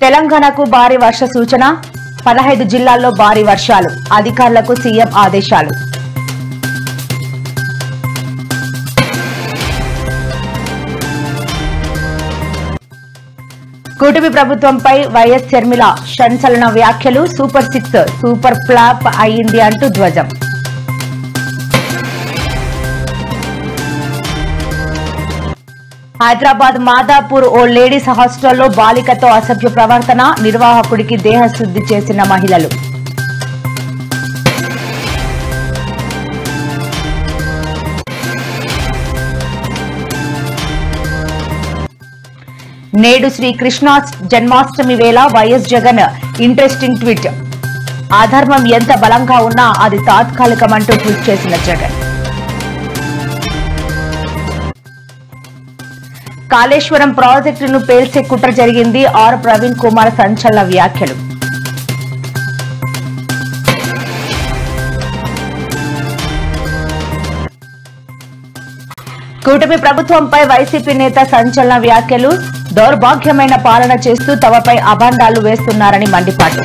తెలంగాణకు భారీ వర్ష సూచన 15 జిల్లాల్లో భారీ వర్షాలు అధికారులకు సీఎం ఆదేశాలు కూటమి ప్రభుత్వంపై వైఎస్ షర్మిల సంచలన వ్యాఖ్యలు సూపర్ 6 సూపర్ ఫ్లాప్ అయింది అంటూ ధ్వజం హైదరాబాద్ మాదాపూర్ ఓ లేడీస్ హాస్టల్లో బాలికతో అసభ్య ప్రవర్తన నిర్వాహకుడికి దేహశుద్ధి చేసిన మహిళలు నేడు శ్రీకృష్ణ జన్మాష్టమి వేళ వైఎస్ జగన్ ఇంట్రెస్టింగ్ ట్వీట్ అధర్మం ఎంత బలంగా ఉన్నా అది తాత్కాలికమంటూ ట్వీట్ చేసిన జగన్ కాళేశ్వరం ప్రాజెక్టును పేల్చే కుట్ర జరిగింది ఆర్ ప్రవీణ్ కుమార్ సంచలన వ్యాఖ్యలు కూటమి ప్రభుత్వంపై వైసీపీ నేత సంచలన వ్యాఖ్యలు దౌర్భాగ్యమైన పాలన చేస్తూ తమపై అభాండాలు వేస్తున్నారని మండిపాటు